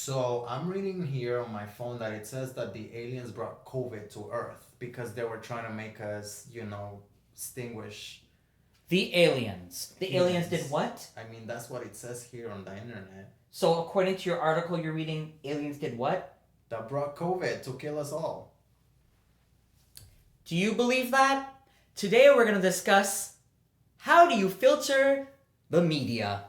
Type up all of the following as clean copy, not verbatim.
So I'm reading here on my phone that it says that the aliens brought COVID to Earth because they were trying to make us, extinguish The aliens. The aliens did humans. what? I mean, that's what it says here on the internet. So, according to your article you're reading, aliens did what? That brought COVID to kill us all. Do you believe that? Today we're going to discuss how do you filter the media?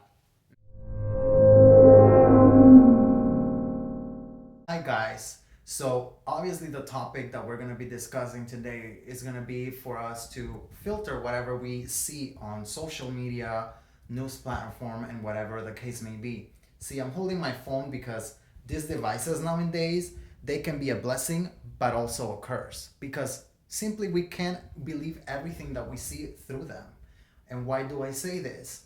Hi, guys. So, obviously, the topic that we're going to be discussing today is going to be for us to filter whatever we see on social media, news platform, and whatever the case may be. See, I'm holding my phone because these devices nowadays, they can be a blessing, but also a curse because simply we can't believe everything that we see through them. And why do I say this?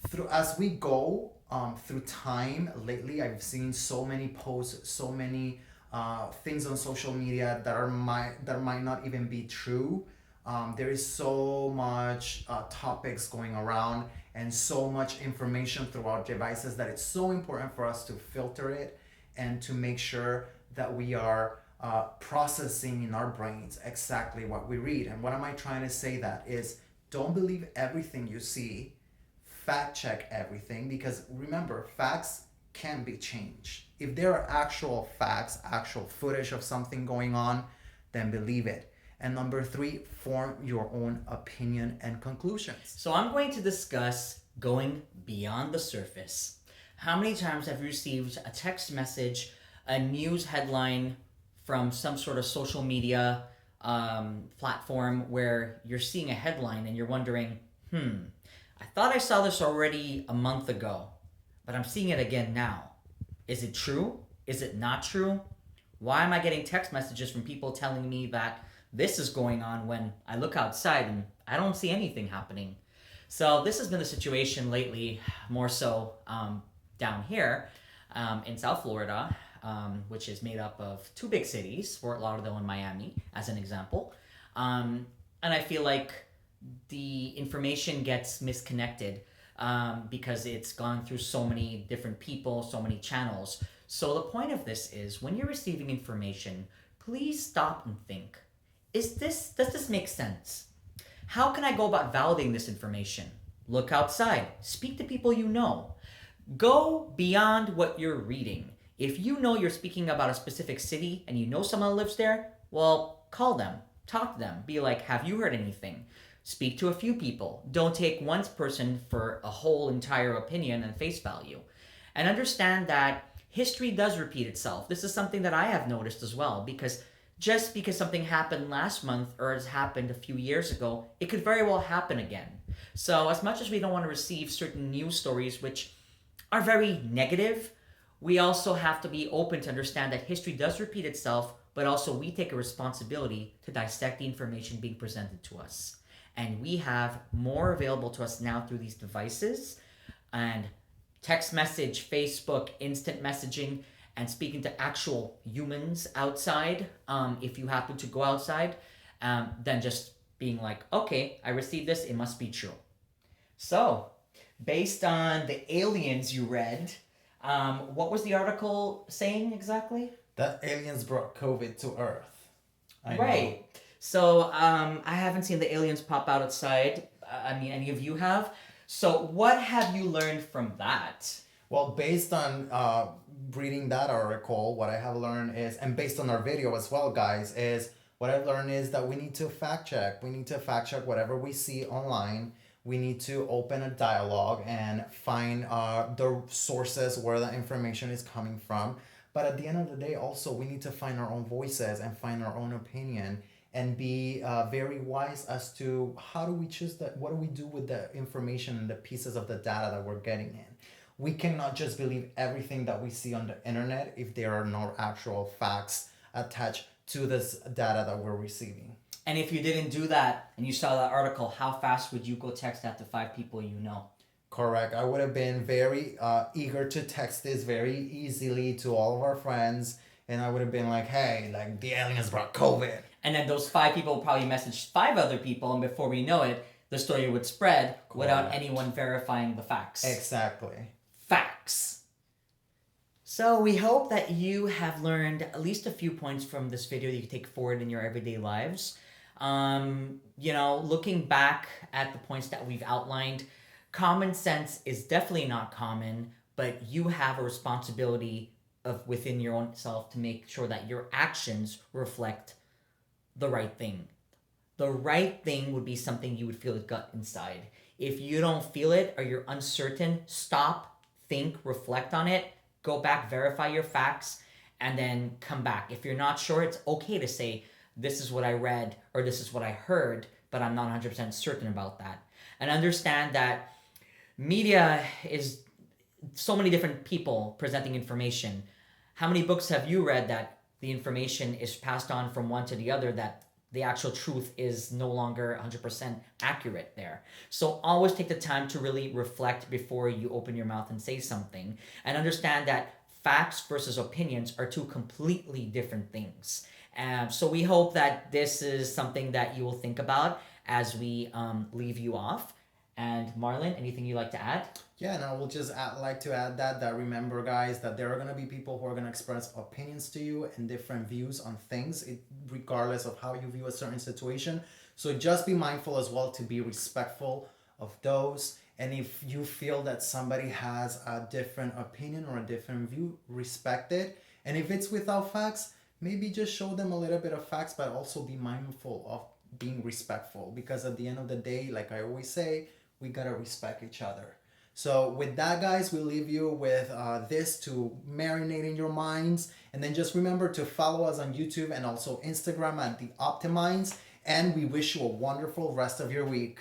Through as we go through time lately, I've seen so many posts, so many things on social media that might not even be true. There is so much topics going around and so much information through our devices that it's so important for us to filter it and to make sure that we are processing in our brains exactly what we read. And what am I trying to say? That is, don't believe everything you see, fact check everything, because remember, facts can be changed. If there are actual facts, actual footage of something going on, then believe it. And number three, form your own opinion and conclusions. So, I'm going to discuss going beyond the surface. How many times have you received a text message, a news headline from some sort of social media platform where you're seeing a headline and you're wondering, I thought I saw this already a month ago, but I'm seeing it again now. Is it true? Is it not true? Why am I getting text messages from people telling me that this is going on when I look outside and I don't see anything happening? So this has been the situation lately, more so down here in South Florida, which is made up of two big cities, Fort Lauderdale and Miami, as an example. And I feel like the information gets misconnected because it's gone through so many different people, so many channels. So the point of this is, when you're receiving information, please stop and think. Does this make sense? How can I go about validating this information? Look outside. Speak to people you know. Go beyond what you're reading. If you know you're speaking about a specific city and you know someone who lives there, well, call them, talk to them, be like, have you heard anything? Speak to a few people. Don't take one person for a whole entire opinion and face value. And understand that history does repeat itself. This is something that I have noticed as well, because just because something happened last month or has happened a few years ago, it could very well happen again. So as much as we don't want to receive certain news stories which are very negative, we also have to be open to understand that history does repeat itself, but also we take a responsibility to dissect the information being presented to us. And we have more available to us now through these devices and text message, Facebook, instant messaging, and speaking to actual humans outside, if you happen to go outside, than just being like, okay, I received this, it must be true. So, based on the aliens you read, what was the article saying exactly? That aliens brought COVID to Earth. I Right. know. So I haven't seen the aliens pop out outside. I mean, any of you have. So what have you learned from that? Well, based on reading that article, what I have learned is, and based on our video as well, guys, is what I've learned is that we need to fact check. We need to fact check whatever we see online. We need to open a dialogue and find the sources where the information is coming from. But at the end of the day, also, we need to find our own voices and find our own opinion and be very wise as to how do we choose that, what do we do with the information and the pieces of the data that we're getting in. We cannot just believe everything that we see on the internet if there are no actual facts attached to this data that we're receiving. And if you didn't do that and you saw that article, how fast would you go text that to 5 people you know? Correct. I would have been very eager to text this very easily to all of our friends, and I would have been like, hey, like, the aliens brought COVID. And then those 5 people probably messaged 5 other people, and before we know it, the story would spread without anyone verifying the facts. Exactly. Facts. So we hope that you have learned at least a few points from this video that you can take forward in your everyday lives. Looking back at the points that we've outlined, common sense is definitely not common, but you have a responsibility of within your own self to make sure that your actions reflect the right thing. The right thing would be something you would feel a gut inside. If you don't feel it or you're uncertain, stop, think, reflect on it, go back, verify your facts, and then come back. If you're not sure, it's okay to say, this is what I read or this is what I heard, but I'm not 100% certain about that. And understand that media is so many different people presenting information. How many books have you read that the information is passed on from one to the other, that the actual truth is no longer 100% accurate there? So always take the time to really reflect before you open your mouth and say something, and understand that facts versus opinions are two completely different things. So we hope that this is something that you will think about as we leave you off. And Marlon, anything you'd like to add? Yeah, and I will just like to add that remember, guys, that there are going to be people who are going to express opinions to you and different views on things, regardless of how you view a certain situation. So just be mindful as well to be respectful of those. And if you feel that somebody has a different opinion or a different view, respect it. And if it's without facts, maybe just show them a little bit of facts, but also be mindful of being respectful. Because at the end of the day, like I always say, we got to respect each other. So with that, guys, we leave you with this to marinate in your minds. And then just remember to follow us on YouTube and also Instagram at The Optimize. And we wish you a wonderful rest of your week.